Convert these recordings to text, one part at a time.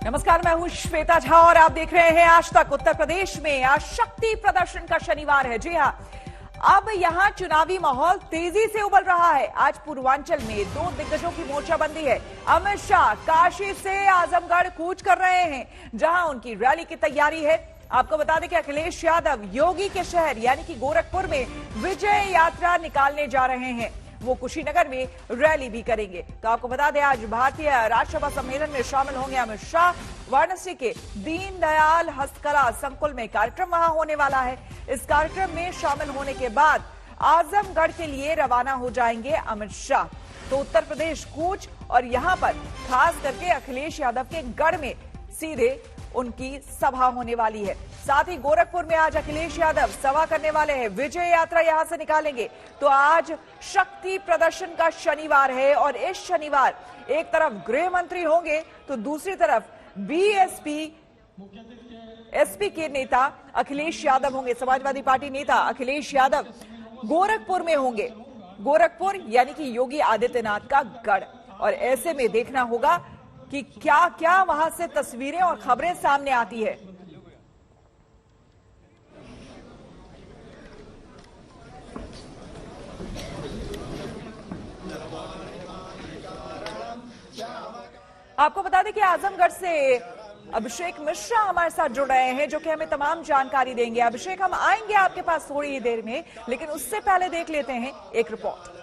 नमस्कार, मैं हूं श्वेता झा और आप देख रहे हैं आज तक। उत्तर प्रदेश में आज शक्ति प्रदर्शन का शनिवार है। जी हां, अब यहां चुनावी माहौल तेजी से उबल रहा है। आज पूर्वांचल में दो दिग्गजों की मोर्चाबंदी है। अमित शाह काशी से आजमगढ़ कूच कर रहे हैं, जहां उनकी रैली की तैयारी है। आपको बता दें कि अखिलेश यादव योगी के शहर यानी कि गोरखपुर में विजय यात्रा निकालने जा रहे हैं। वो कुशीनगर में रैली भी करेंगे। तो आपको बता दें, आज भारतीय राज्यसभा सम्मेलन में शामिल होंगे अमित शाह। वाराणसी के दीनदयाल हस्तकला संकुल में कार्यक्रम वहां होने वाला है। इस कार्यक्रम में शामिल होने के बाद आजमगढ़ के लिए रवाना हो जाएंगे अमित शाह। तो उत्तर प्रदेश कूच और यहां पर खास करके अखिलेश यादव के गढ़ में सीधे उनकी सभा होने वाली है। साथ ही गोरखपुर में आज अखिलेश यादव सभा करने वाले हैं। विजय यात्रा यहां से निकालेंगे। तो आज शक्ति प्रदर्शन का शनिवार है और इस शनिवार एक तरफ गृह मंत्री होंगे तो दूसरी तरफ एसपी के नेता अखिलेश यादव होंगे। समाजवादी पार्टी नेता अखिलेश यादव गोरखपुर में होंगे। गोरखपुर यानी कि योगी आदित्यनाथ का गढ़। और ऐसे में देखना होगा कि क्या क्या वहां से तस्वीरें और खबरें सामने आती है। आपको बता दें कि आजमगढ़ से अभिषेक मिश्रा हमारे साथ जुड़ रहे हैं, जो कि हमें तमाम जानकारी देंगे। अभिषेक, हम आएंगे आपके पास थोड़ी ही देर में, लेकिन उससे पहले देख लेते हैं एक रिपोर्ट।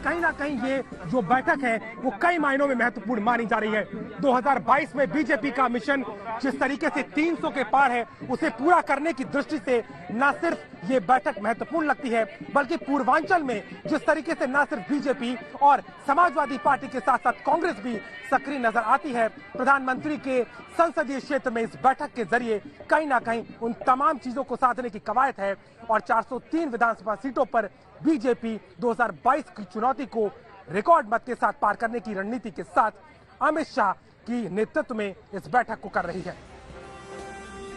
कहीं ना कहीं ये जो बैठक है वो कई मायनों में महत्वपूर्ण मानी जा रही है। 2022 में बीजेपी का मिशन जिस तरीके से 300 के पार है, उसे पूरा करने की दृष्टि से न सिर्फ ये बैठक महत्वपूर्ण लगती है, बल्कि पूर्वांचल में जिस तरीके से न सिर्फ बीजेपी और समाजवादी पार्टी के साथ साथ कांग्रेस भी सक्रिय नजर आती है, प्रधानमंत्री के संसदीय क्षेत्र में इस बैठक के जरिए कहीं ना कहीं उन तमाम चीजों को साधने की कवायद है। और 403 विधानसभा सीटों पर बीजेपी 2022 की चुनौती को रिकॉर्ड मत के साथ पार करने की रणनीति के साथ अमित शाह की नेतृत्व में इस बैठक को कर रही है।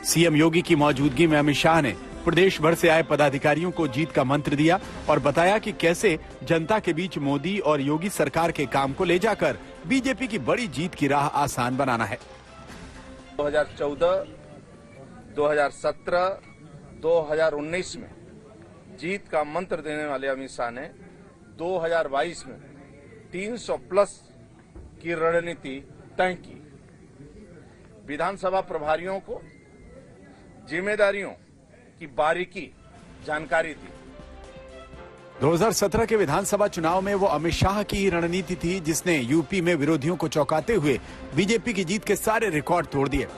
सीएम योगी की मौजूदगी में अमित शाह ने प्रदेश भर से आए पदाधिकारियों को जीत का मंत्र दिया और बताया कि कैसे जनता के बीच मोदी और योगी सरकार के काम को ले जाकर बीजेपी की बड़ी जीत की राह आसान बनाना है। 2014, 2017, 2019 में जीत का मंत्र देने वाले अमित शाह ने 2022 में 300 प्लस की रणनीति तय की। विधानसभा प्रभारियों को जिम्मेदारियों की बारीकी जानकारी दी। 2017 के विधानसभा चुनाव में वो अमित शाह की ही रणनीति थी, जिसने यूपी में विरोधियों को चौंकाते हुए बीजेपी की जीत के सारे रिकॉर्ड तोड़ दिए।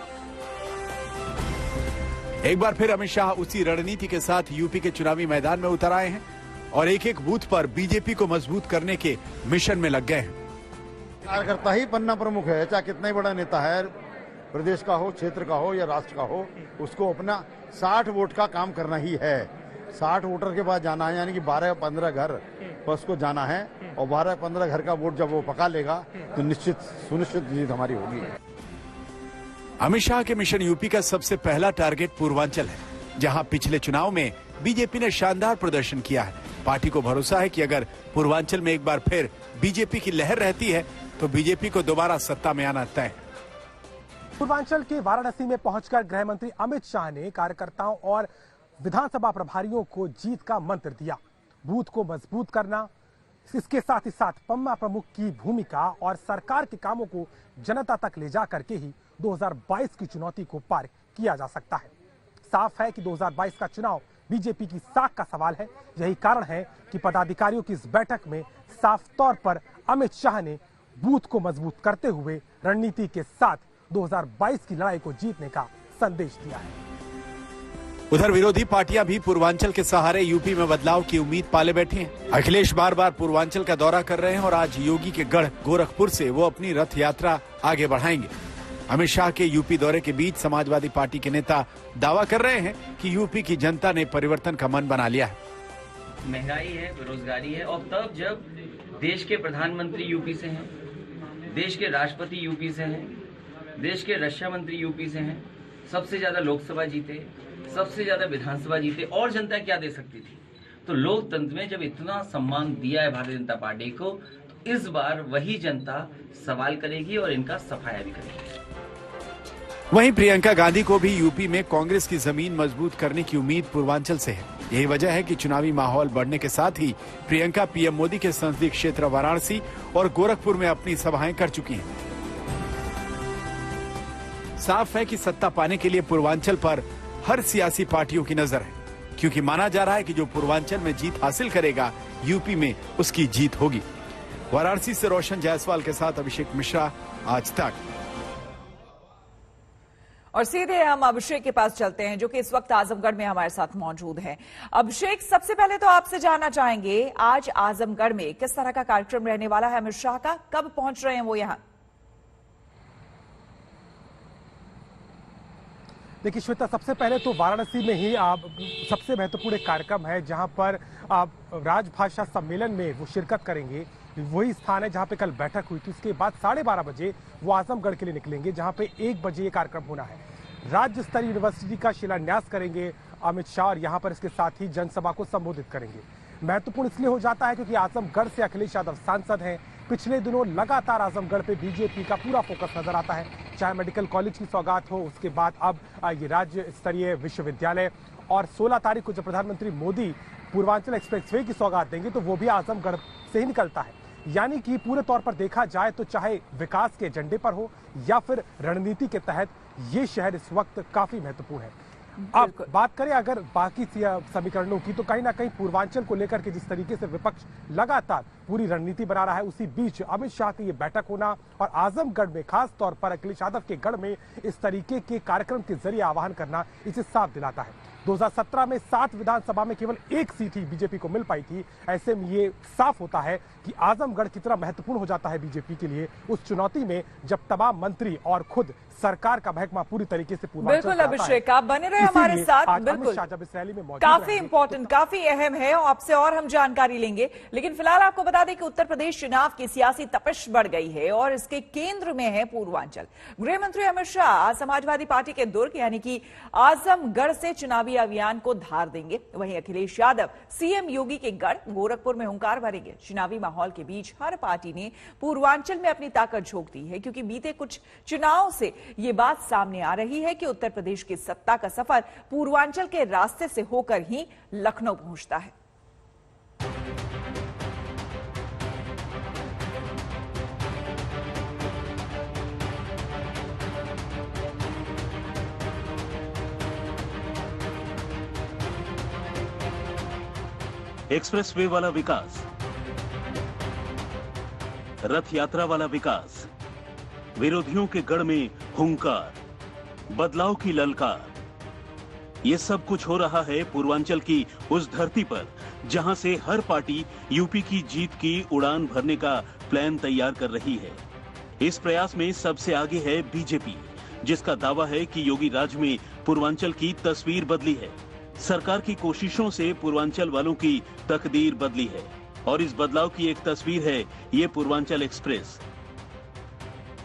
एक बार फिर अमित शाह उसी रणनीति के साथ यूपी के चुनावी मैदान में उतर आए हैं और एक एक बूथ पर बीजेपी को मजबूत करने के मिशन में लग गए हैं। कार्यकर्ता ही पन्ना प्रमुख है, चाहे कितना ही बड़ा नेता है, प्रदेश का हो, क्षेत्र का हो या राष्ट्र का हो, उसको अपना 60 वोट का काम करना ही है। 60 वोटर के पास जाना है, यानी कि 12-15 घर पर उसको जाना है और 12-15 घर का वोट जब वो पका लेगा तो निश्चित सुनिश्चित जीत हमारी होगी। अमित शाह के मिशन यूपी का सबसे पहला टारगेट पूर्वांचल है, जहां पिछले चुनाव में बीजेपी ने शानदार प्रदर्शन किया है। पार्टी को भरोसा है कि अगर पूर्वांचल में एक बार फिर बीजेपी की लहर रहती है तो बीजेपी को दोबारा सत्ता में आना तय है। पूर्वांचल के वाराणसी में पहुंचकर गृह मंत्री अमित शाह ने कार्यकर्ताओं और विधानसभा प्रभारियों को जीत का मंत्र दिया। बूथ को मजबूत करना, इसके साथ ही साथ पम्मा प्रमुख की भूमिका और सरकार के कामों को जनता तक ले जा करके ही 2022 की चुनौती को पार किया जा सकता है। साफ है कि 2022 का चुनाव बीजेपी की साख का सवाल है। यही कारण है कि पदाधिकारियों की इस बैठक में साफ तौर पर अमित शाह ने बूथ को मजबूत करते हुए रणनीति के साथ 2022 की लड़ाई को जीतने का संदेश दिया है। उधर विरोधी पार्टियां भी पूर्वांचल के सहारे यूपी में बदलाव की उम्मीद पाले बैठी हैं। अखिलेश बार बार पूर्वांचल का दौरा कर रहे हैं और आज योगी के गढ़ गोरखपुर से वो अपनी रथ यात्रा आगे बढ़ाएंगे। अमित शाह के यूपी दौरे के बीच समाजवादी पार्टी के नेता दावा कर रहे हैं कि यूपी की जनता ने परिवर्तन का मन बना लिया है। महंगाई है, बेरोजगारी है, और तब जब देश के प्रधानमंत्री यूपी से हैं, देश के राष्ट्रपति यूपी से हैं, देश के रक्षा मंत्री यूपी से हैं, सबसे ज्यादा लोकसभा जीते, सबसे ज्यादा विधानसभा जीते, और जनता क्या दे सकती थी। तो लोकतंत्र में जब इतना सम्मान दिया है भारतीय जनता पार्टी को, तो इस बार वही जनता सवाल करेगी और इनका सफाया भी करेगी। वहीं प्रियंका गांधी को भी यूपी में कांग्रेस की जमीन मजबूत करने की उम्मीद पूर्वांचल से है। यही वजह है कि चुनावी माहौल बढ़ने के साथ ही प्रियंका पीएम मोदी के संसदीय क्षेत्र वाराणसी और गोरखपुर में अपनी सभाएं कर चुकी हैं। साफ है कि सत्ता पाने के लिए पूर्वांचल पर हर सियासी पार्टियों की नजर है, क्योंकि माना जा रहा है कि जो पूर्वांचल में जीत हासिल करेगा यूपी में उसकी जीत होगी। वाराणसी से रोशन जायसवाल के साथ अभिषेक मिश्रा, आज तक। और सीधे हम अभिषेक के पास चलते हैं, जो कि इस वक्त आजमगढ़ में हमारे साथ मौजूद हैं। अभिषेक, सबसे पहले तो आपसे जानना चाहेंगे, आज आजमगढ़ में किस तरह का कार्यक्रम रहने वाला है अमित शाह का? कब पहुंच रहे हैं वो यहां? देखिए श्वेता, सबसे पहले तो वाराणसी में ही सबसे महत्वपूर्ण एक कार्यक्रम है, जहां पर राजभाषा सम्मेलन में वो शिरकत करेंगे। वही स्थान है जहां पे कल बैठक हुई थी। उसके बाद 12:30 बजे वो आजमगढ़ के लिए निकलेंगे, जहां पे 1 बजे ये कार्यक्रम होना है। राज्य स्तरीय यूनिवर्सिटी का शिलान्यास करेंगे अमित शाह और यहां पर इसके साथ ही जनसभा को संबोधित करेंगे। महत्वपूर्ण इसलिए हो जाता है क्योंकि आजमगढ़ से अखिलेश यादव सांसद हैं। पिछले दिनों लगातार आजमगढ़ पे बीजेपी का पूरा फोकस नजर आता है, चाहे मेडिकल कॉलेज की सौगात हो, उसके बाद अब ये राज्य स्तरीय विश्वविद्यालय, और 16 तारीख को जब प्रधानमंत्री मोदी पूर्वांचल एक्सप्रेसवे की सौगात देंगे तो वो भी आजमगढ़ से ही निकलता है। यानी कि पूरे तौर पर देखा जाए तो चाहे विकास के एजेंडे पर हो या फिर रणनीति के तहत ये शहर इस वक्त काफी महत्वपूर्ण है। अब बात करें अगर बाकी समीकरणों की, तो कहीं ना कहीं पूर्वांचल को लेकर के जिस तरीके से विपक्ष लगातार पूरी रणनीति बना रहा है, उसी बीच अमित शाह की ये बैठक होना और आजमगढ़ में खास तौर पर अखिलेश यादव के गढ़ में इस तरीके के कार्यक्रम के जरिए आह्वान करना इसे साफ दिलाता है। 2017 में 7 विधानसभा में केवल 1 सीट ही बीजेपी को मिल पाई थी। ऐसे में ये साफ होता है कि आजमगढ़ कितना महत्वपूर्ण हो जाता है बीजेपी के लिए उस चुनौती में, जब तमाम मंत्री और खुद सरकार का महकमा पूरी तरीके से पूर्वांचल। बिल्कुल अभिषेक, आप बने रहे हमारे साथ। बिल्कुल जब इस रैली में मौजूद काफी इंपॉर्टेंट, काफी अहम है, आपसे और हम जानकारी लेंगे। लेकिन फिलहाल आपको बता दें कि उत्तर प्रदेश चुनाव की सियासी तपिश बढ़ गई है और इसके केंद्र में है पूर्वांचल। गृह मंत्री अमित शाह समाजवादी पार्टी के दुर्ग यानी कि आजमगढ़ से चुनावी अभियान को धार देंगे। वहीं अखिलेश यादव सीएम योगी के गढ़ गोरखपुर में हुंकार भरेंगे। चुनावी माहौल के बीच हर पार्टी ने पूर्वांचल में अपनी ताकत झोंक दी है, क्योंकि बीते कुछ चुनाव से ये बात सामने आ रही है कि उत्तर प्रदेश की सत्ता का सफर पूर्वांचल के रास्ते से होकर ही लखनऊ पहुंचता है। एक्सप्रेसवे वाला विकास, रथ यात्रा वाला विकास, विरोधियों के गढ़ में हुंकार, बदलाव की ललकार, ये सब कुछ हो रहा है पूर्वांचल की उस धरती पर जहां से हर पार्टी यूपी की जीत की उड़ान भरने का प्लान तैयार कर रही है। इस प्रयास में सबसे आगे है बीजेपी, जिसका दावा है कि योगी राज में पूर्वांचल की तस्वीर बदली है। सरकार की कोशिशों से पूर्वांचल वालों की तकदीर बदली है और इस बदलाव की एक तस्वीर है ये पूर्वांचल एक्सप्रेस,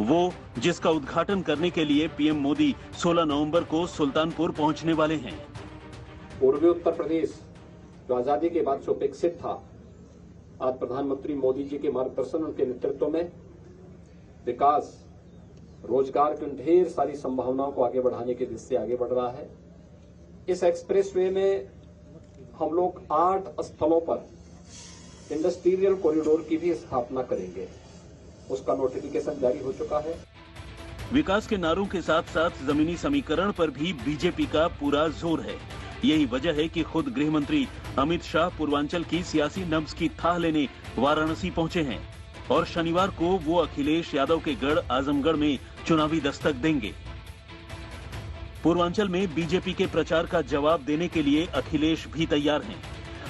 वो जिसका उद्घाटन करने के लिए पीएम मोदी 16 नवंबर को सुल्तानपुर पहुंचने वाले हैं। पूर्वी उत्तर प्रदेश जो आजादी के बाद से उपेक्षित था, आज प्रधानमंत्री मोदी जी के मार्गदर्शन, उनके नेतृत्व में विकास, रोजगार की ढेर सारी संभावनाओं को आगे बढ़ाने की दिशा से आगे बढ़ रहा है। इस एक्सप्रेसवे में हम लोग 8 स्थलों पर इंडस्ट्रियल कॉरिडोर की भी स्थापना करेंगे, उसका नोटिफिकेशन जारी हो चुका है। विकास के नारों के साथ साथ जमीनी समीकरण पर भी बीजेपी का पूरा जोर है। यही वजह है कि खुद गृह मंत्री अमित शाह पूर्वांचल की सियासी नब्ज की थाह लेने वाराणसी पहुंचे हैं और शनिवार को वो अखिलेश यादव के गढ़ आजमगढ़ में चुनावी दस्तक देंगे। पूर्वांचल में बीजेपी के प्रचार का जवाब देने के लिए अखिलेश भी तैयार हैं।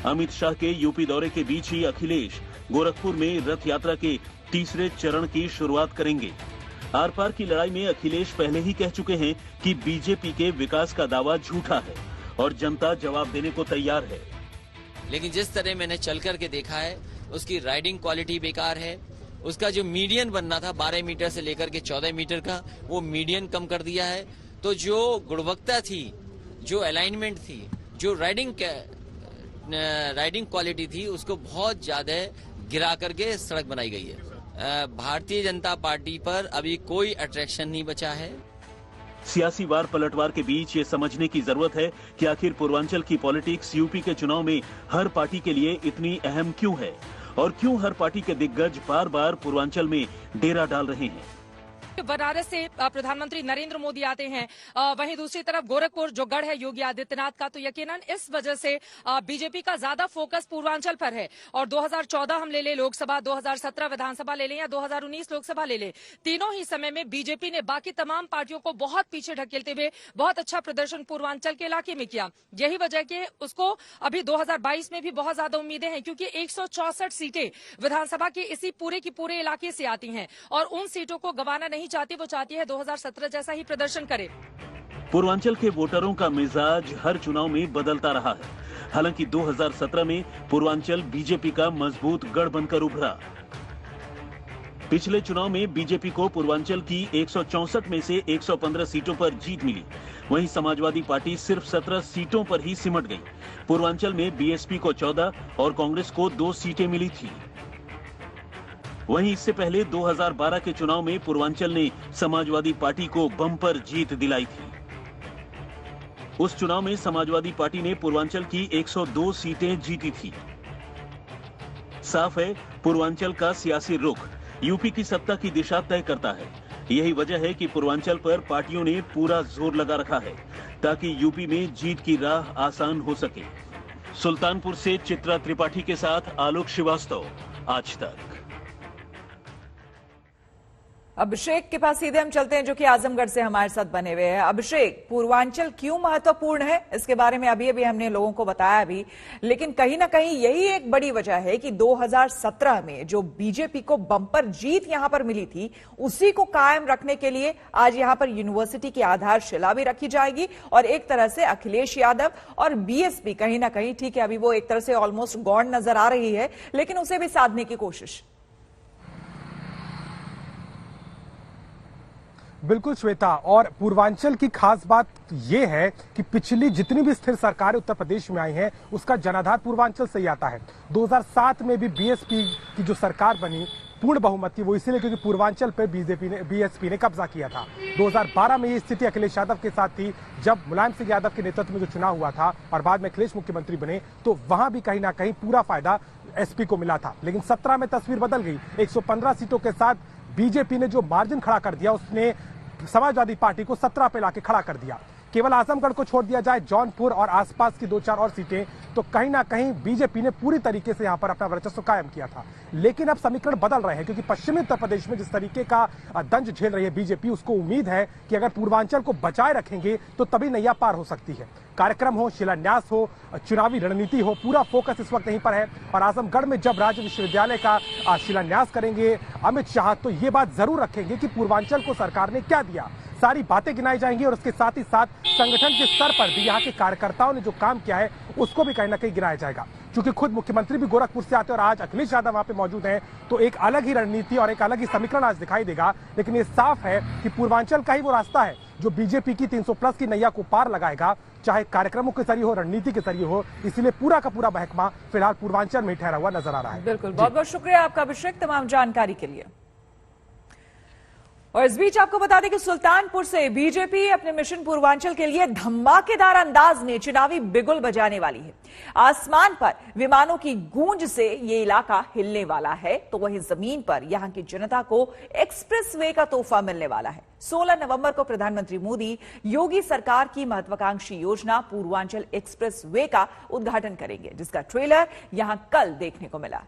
अमित शाह के यूपी दौरे के बीच ही अखिलेश गोरखपुर में रथ यात्रा के तीसरे चरण की शुरुआत करेंगे। आर पार की लड़ाई में अखिलेश पहले ही कह चुके हैं कि बीजेपी के विकास का दावा झूठा है और जनता जवाब देने को तैयार है। लेकिन जिस तरह मैंने चल करके देखा है, उसकी राइडिंग क्वालिटी बेकार है। उसका जो मीडियन बनना था 12 मीटर से लेकर के 14 मीटर का, वो मीडियन कम कर दिया है। तो जो गुणवत्ता थी, जो अलाइनमेंट थी, जो राइडिंग क्वालिटी थी, उसको बहुत ज्यादा गिरा करके सड़क बनाई गई है। भारतीय जनता पार्टी पर अभी कोई अट्रैक्शन नहीं बचा है। सियासी वार पलटवार के बीच ये समझने की जरूरत है कि आखिर पूर्वांचल की पॉलिटिक्स यूपी के चुनाव में हर पार्टी के लिए इतनी अहम क्यों है और क्यों हर पार्टी के दिग्गज बार बार पूर्वांचल में डेरा डाल रहे हैं। बनारस से प्रधानमंत्री नरेंद्र मोदी आते हैं, वहीं दूसरी तरफ गोरखपुर जो गढ़ है योगी आदित्यनाथ का, तो यकीनन इस वजह से बीजेपी का ज्यादा फोकस पूर्वांचल पर है। और 2014 हम ले ले लोकसभा, 2017 विधानसभा ले लें या 2019 लोकसभा ले लें, तीनों ही समय में बीजेपी ने बाकी तमाम पार्टियों को बहुत पीछे ढकेलते हुए बहुत अच्छा प्रदर्शन पूर्वांचल के इलाके में किया। यही वजह कि उसको अभी 2022 में भी बहुत ज्यादा उम्मीदें हैं, क्योंकि 164 सीटें विधानसभा के इसी पूरे की पूरे इलाके से आती हैं और उन सीटों को गंवाना नहीं चाहती। वो चाहती है 2017 जैसा ही प्रदर्शन करे। पूर्वांचल के वोटरों का मिजाज हर चुनाव में बदलता रहा है। हालांकि 2017 में पूर्वांचल बीजेपी का मजबूत गढ़ बनकर उभरा। पिछले चुनाव में बीजेपी को पूर्वांचल की 164 में से 115 सीटों पर जीत मिली। वहीं समाजवादी पार्टी सिर्फ 17 सीटों पर ही सिमट गई। पूर्वांचल में बीएसपी को 14 और कांग्रेस को 2 सीटें मिली थी। वहीं इससे पहले 2012 के चुनाव में पूर्वांचल ने समाजवादी पार्टी को बम्पर जीत दिलाई थी। उस चुनाव में समाजवादी पार्टी ने पूर्वांचल की 102 सीटें जीती थी। साफ है, पूर्वांचल का सियासी रुख यूपी की सत्ता की दिशा तय करता है। यही वजह है कि पूर्वांचल पर पार्टियों ने पूरा जोर लगा रखा है ताकि यूपी में जीत की राह आसान हो सके। सुल्तानपुर से चित्रा त्रिपाठी के साथ आलोक श्रीवास्तव, आज तक। अभिषेक के पास सीधे हम चलते हैं, जो कि आजमगढ़ से हमारे साथ बने हुए हैं। अभिषेक, पूर्वांचल क्यों महत्वपूर्ण है, इसके बारे में अभी अभी हमने लोगों को बताया भी, लेकिन कहीं ना कहीं यही एक बड़ी वजह है कि 2017 में जो बीजेपी को बम्पर जीत यहां पर मिली थी, उसी को कायम रखने के लिए आज यहां पर यूनिवर्सिटी की आधारशिला भी रखी जाएगी। और एक तरह से अखिलेश यादव और बीएसपी कहीं ना कहीं, ठीक है, अभी वो एक तरह से ऑलमोस्ट गौण नजर आ रही है, लेकिन उसे भी साधने की कोशिश। बिल्कुल श्वेता, और पूर्वांचल की खास बात यह है कि पिछली जितनी भी स्थिर सरकारें उत्तर प्रदेश में आई हैं, उसका जनाधार पूर्वांचल से ही आता है। 2007 में भी बीएसपी की जो सरकार बनी, पूर्ण बहुमत थी, वो इसलिए क्योंकि पूर्वांचल पर बीएसपी ने कब्जा किया था। 2012 में ये स्थिति अखिलेश यादव के साथ थी, जब मुलायम सिंह यादव के नेतृत्व में जो चुनाव हुआ था और बाद में अखिलेश मुख्यमंत्री बने, तो वहां भी कहीं ना कहीं पूरा फायदा एसपी को मिला था। लेकिन 17 में तस्वीर बदल गई। 115 सीटों के साथ बीजेपी ने जो मार्जिन खड़ा कर दिया, उसने समाजवादी पार्टी को 17 पे लाके खड़ा कर दिया। केवल आजमगढ़ को छोड़ दिया जाए, जौनपुर और आसपास की 2-4 और सीटें, तो कहीं ना कहीं बीजेपी ने पूरी तरीके से यहां पर अपना वर्चस्व कायम किया था। लेकिन अब समीकरण बदल रहे हैं, क्योंकि पश्चिमी उत्तर प्रदेश में जिस तरीके का दंज झेल रही है बीजेपी, उसको उम्मीद है कि अगर पूर्वांचल को बचाए रखेंगे तो तभी नैया पार हो सकती है। कार्यक्रम हो, शिलान्यास हो, चुनावी रणनीति हो, पूरा फोकस इस वक्त यहीं पर है। और आजमगढ़ में जब राज्य विश्वविद्यालय का शिलान्यास करेंगे अमित शाह, तो ये बात जरूर रखेंगे कि पूर्वांचल को सरकार ने क्या दिया। सारी बातें गिनाई जाएंगी और उसके साथ ही साथ संगठन के स्तर पर भी यहाँ के कार्यकर्ताओं ने जो काम किया है उसको भी कहीं ना कहीं गिनाया जाएगा। क्योंकि खुद मुख्यमंत्री भी गोरखपुर से आते हैं और आज अखिलेश यादव वहां पे मौजूद हैं, तो एक अलग ही रणनीति और एक अलग ही समीकरण आज दिखाई देगा। लेकिन ये साफ है कि पूर्वांचल का ही वो रास्ता है जो बीजेपी की 300+ की नैया को पार लगाएगा, चाहे कार्यक्रमों के जरिए हो, रणनीति के जरिए हो। इसलिए पूरा का पूरा महकमा फिलहाल पूर्वांचल में ठहरा हुआ नजर आ रहा है। बिल्कुल, बहुत बहुत शुक्रिया आपका अभिषेक तमाम जानकारी के लिए। और इस बीच आपको बता दें कि सुल्तानपुर से बीजेपी अपने मिशन पूर्वांचल के लिए धमाकेदार अंदाज में चुनावी बिगुल बजाने वाली है। आसमान पर विमानों की गूंज से ये इलाका हिलने वाला है, तो वहीं जमीन पर यहां की जनता को एक्सप्रेस वे का तोहफा मिलने वाला है। 16 नवंबर को प्रधानमंत्री मोदी योगी सरकार की महत्वाकांक्षी योजना पूर्वांचल एक्सप्रेस वे का उद्घाटन करेंगे, जिसका ट्रेलर यहां कल देखने को मिला।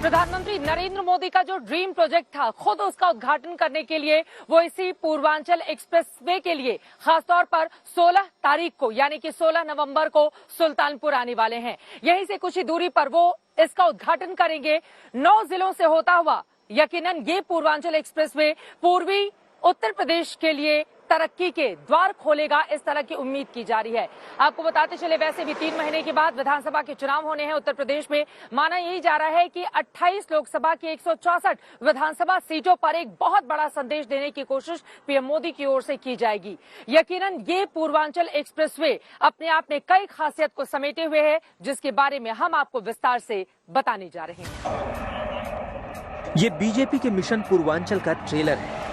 प्रधानमंत्री नरेंद्र मोदी का जो ड्रीम प्रोजेक्ट था, खुद उसका उद्घाटन करने के लिए वो इसी पूर्वांचल एक्सप्रेस वे के लिए खासतौर पर 16 तारीख को यानी कि 16 नवंबर को सुल्तानपुर आने वाले हैं। यहीं से कुछ ही दूरी पर वो इसका उद्घाटन करेंगे। 9 जिलों से होता हुआ यकीनन ये पूर्वांचल एक्सप्रेस वे पूर्वी उत्तर प्रदेश के लिए तरक्की के द्वार खोलेगा, इस तरह की उम्मीद की जा रही है। आपको बताते चले, वैसे भी 3 महीने के बाद विधानसभा के चुनाव होने हैं उत्तर प्रदेश में। माना यही जा रहा है कि 28 लोकसभा की 164 विधानसभा सीटों पर एक बहुत बड़ा संदेश देने की कोशिश पीएम मोदी की ओर से की जाएगी। यकीनन ये पूर्वांचल एक्सप्रेसवे अपने आप में कई खासियत को समेटे हुए है, जिसके बारे में हम आपको विस्तार से बताने जा रहे हैं। ये बीजेपी के मिशन पूर्वांचल का ट्रेलर है।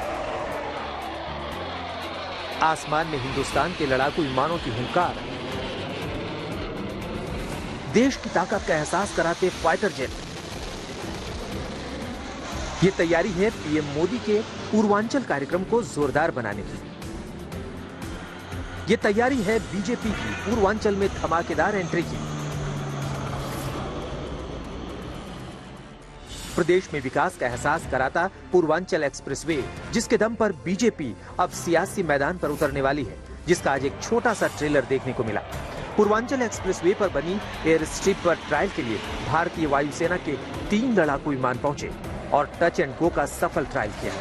आसमान में हिंदुस्तान के लड़ाकू विमानों की हुंकार, देश की ताकत का एहसास कराते फाइटर जेट। ये तैयारी है पीएम मोदी के पूर्वांचल कार्यक्रम को जोरदार बनाने की। ये तैयारी है बीजेपी की पूर्वांचल में धमाकेदार एंट्री की। प्रदेश में विकास का एहसास कराता पूर्वांचल एक्सप्रेसवे, जिसके दम पर बीजेपी अब सियासी मैदान पर उतरने वाली है, जिसका आज एक छोटा सा ट्रेलर देखने को मिला। पूर्वांचल एक्सप्रेसवे पर बनी एयर स्ट्रिप पर ट्रायल के लिए भारतीय वायुसेना के 3 लड़ाकू विमान पहुंचे और टच एंड गो का सफल ट्रायल किया।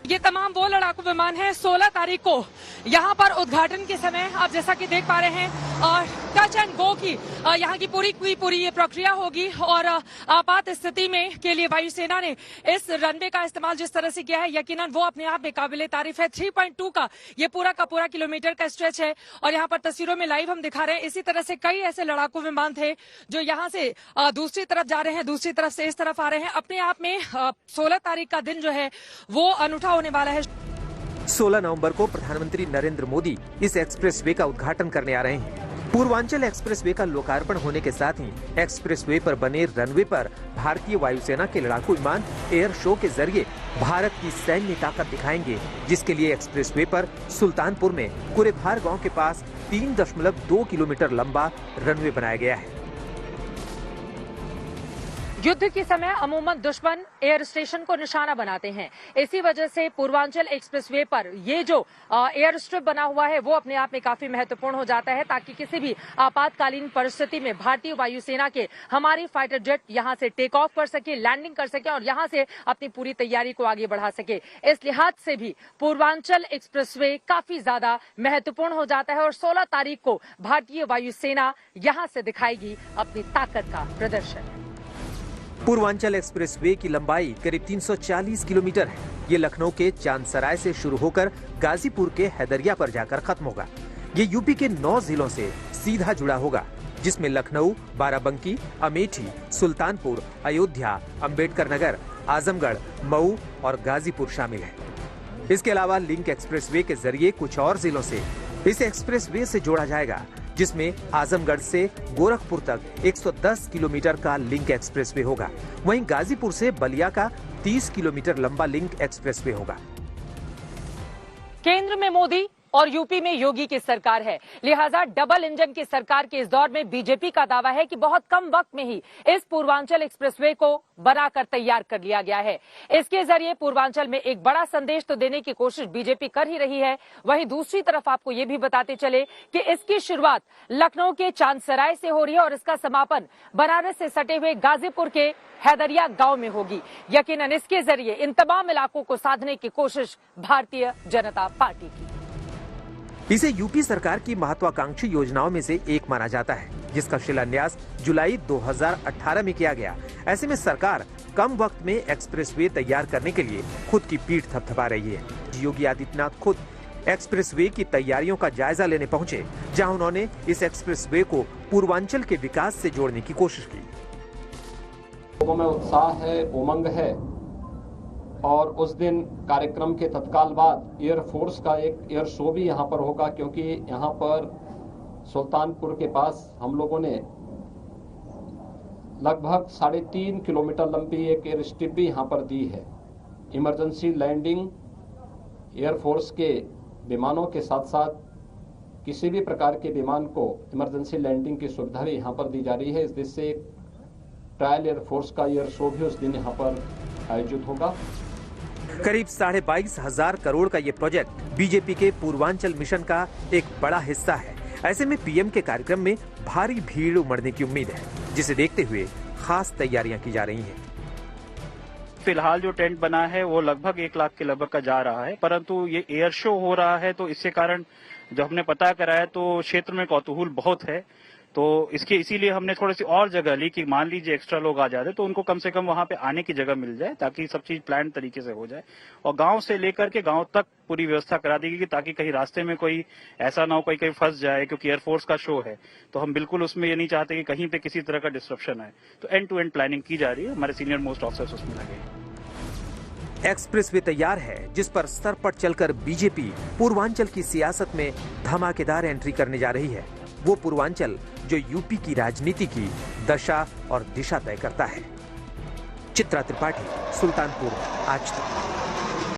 ये तमाम वो लड़ाकू विमान हैं। 16 तारीख को यहाँ पर उद्घाटन के समय आप जैसा कि देख पा रहे हैं टच एंड गो की यहाँ की पूरी ये प्रक्रिया होगी और आपात स्थिति में के लिए वायुसेना ने इस रनवे का इस्तेमाल जिस तरह से किया है, यकीनन वो अपने आप में काबिले तारीफ है। 3.2 का ये पूरा किलोमीटर का स्ट्रेच है और यहाँ पर तस्वीरों में लाइव हम दिखा रहे हैं। इसी तरह से कई ऐसे लड़ाकू विमान थे जो यहाँ से दूसरी तरफ जा रहे हैं, दूसरी तरफ से इस तरफ आ रहे हैं। अपने आप में 16 तारीख का दिन जो है वो अनूठा होने वाला है। 16 नवंबर को प्रधानमंत्री नरेंद्र मोदी इस एक्सप्रेसवे का उद्घाटन करने आ रहे हैं। पूर्वांचल एक्सप्रेसवे का लोकार्पण होने के साथ ही एक्सप्रेसवे पर बने रनवे पर भारतीय वायुसेना के लड़ाकू विमान एयर शो के जरिए भारत की सैन्य ताकत दिखाएंगे, जिसके लिए एक्सप्रेसवे पर सुल्तानपुर में कुरेभार गांव के पास 3.2 किलोमीटर लंबा रनवे बनाया गया है। युद्ध के समय अमूमन दुश्मन एयर स्टेशन को निशाना बनाते हैं। इसी वजह से पूर्वांचल एक्सप्रेसवे पर ये जो एयर स्ट्रिप बना हुआ है वो अपने आप में काफी महत्वपूर्ण हो जाता है, ताकि किसी भी आपातकालीन परिस्थिति में भारतीय वायुसेना के हमारी फाइटर जेट यहां से टेक ऑफ कर सके, लैंडिंग कर सके और यहां से अपनी पूरी तैयारी को आगे बढ़ा सके। इस लिहाज से भी पूर्वांचल एक्सप्रेसवे काफी ज्यादा महत्वपूर्ण हो जाता है और 16 तारीख को भारतीय वायुसेना यहां से दिखाएगी अपनी ताकत का प्रदर्शन। पूर्वांचल एक्सप्रेसवे की लंबाई करीब 340 किलोमीटर है। ये लखनऊ के चांदसराय से शुरू होकर गाजीपुर के हैदरिया पर जाकर खत्म होगा। ये यूपी के 9 जिलों से सीधा जुड़ा होगा, जिसमें लखनऊ, बाराबंकी, अमेठी, सुल्तानपुर, अयोध्या, अंबेडकर नगर, आजमगढ़, मऊ और गाजीपुर शामिल है। इसके अलावा लिंक एक्सप्रेसवे के जरिए कुछ और जिलों से इस एक्सप्रेसवे से जोड़ा जाएगा, जिसमें आजमगढ़ से गोरखपुर तक 110 किलोमीटर का लिंक एक्सप्रेसवे होगा। वहीं गाजीपुर से बलिया का 30 किलोमीटर लंबा लिंक एक्सप्रेसवे होगा। केंद्र में मोदी और यूपी में योगी की सरकार है, लिहाजा डबल इंजन की सरकार के इस दौर में बीजेपी का दावा है कि बहुत कम वक्त में ही इस पूर्वांचल एक्सप्रेसवे को बनाकर तैयार कर लिया गया है। इसके जरिए पूर्वांचल में एक बड़ा संदेश तो देने की कोशिश बीजेपी कर ही रही है, वहीं दूसरी तरफ आपको ये भी बताते चले कि इसकी शुरुआत लखनऊ के चांदसराय से हो रही है और इसका समापन बनारस से सटे हुए गाजीपुर के हैदरिया गांव में होगी। यकीनन इसके जरिए इन तमाम इलाकों को साधने की कोशिश भारतीय जनता पार्टी की। इसे यूपी सरकार की महत्वाकांक्षी योजनाओं में से एक माना जाता है, जिसका शिलान्यास जुलाई 2018 में किया गया। ऐसे में सरकार कम वक्त में एक्सप्रेसवे तैयार करने के लिए खुद की पीठ थपथपा रही है। योगी आदित्यनाथ खुद एक्सप्रेसवे की तैयारियों का जायजा लेने पहुंचे, जहां उन्होंने इस एक्सप्रेसवे को पूर्वांचल के विकास से जोड़ने की कोशिश की। लोगों में उत्साह है, उमंग है और उस दिन कार्यक्रम के तत्काल बाद एयरफोर्स का एक एयर शो भी यहाँ पर होगा, क्योंकि यहाँ पर सुल्तानपुर के पास हम लोगों ने लगभग 3.5 किलोमीटर लंबी एक एयर स्ट्रिप भी यहाँ पर दी है। इमरजेंसी लैंडिंग एयरफोर्स के विमानों के साथ साथ किसी भी प्रकार के विमान को इमरजेंसी लैंडिंग की सुविधा भी यहाँ पर दी जा रही है। इस देश से ट्रायल एयरफोर्स का एयर शो भी उस दिन यहाँ पर आयोजित होगा। करीब 22,500 करोड़ का ये प्रोजेक्ट बीजेपी के पूर्वांचल मिशन का एक बड़ा हिस्सा है। ऐसे में पीएम के कार्यक्रम में भारी भीड़ उमड़ने की उम्मीद है, जिसे देखते हुए खास तैयारियां की जा रही हैं। फिलहाल जो टेंट बना है वो लगभग 1 लाख के लगभग का जा रहा है, परंतु ये एयर शो हो रहा है तो इससे कारण जब हमने पता कराया तो क्षेत्र में कौतूहल बहुत है। तो इसीलिए हमने थोड़ी सी और जगह ली कि मान लीजिए एक्स्ट्रा लोग आ जाते तो उनको कम से कम वहां पे आने की जगह मिल जाए, ताकि सब चीज प्लान तरीके से हो जाए। और गांव से लेकर के गांव तक पूरी व्यवस्था करा दी गई ताकि कहीं रास्ते में कोई ऐसा ना हो कोई कहीं फंस जाए, क्योंकि एयरफोर्स का शो है तो हम बिल्कुल उसमें ये नहीं चाहते कि कहीं पे किसी तरह का डिस्ट्रप्शन आए। तो एंड टू एंड प्लानिंग की जा रही है, हमारे सीनियर मोस्ट ऑफिसर्स उसमें लगे हैं। एक्सप्रेसवे तैयार है जिस पर सर पर चलकर बीजेपी पूर्वांचल की सियासत में धमाकेदार एंट्री करने जा रही है। वो पूर्वांचल जो यूपी की राजनीति की दशा और दिशा तय करता है। चित्रा त्रिपाठी, सुल्तानपुर, आज तक।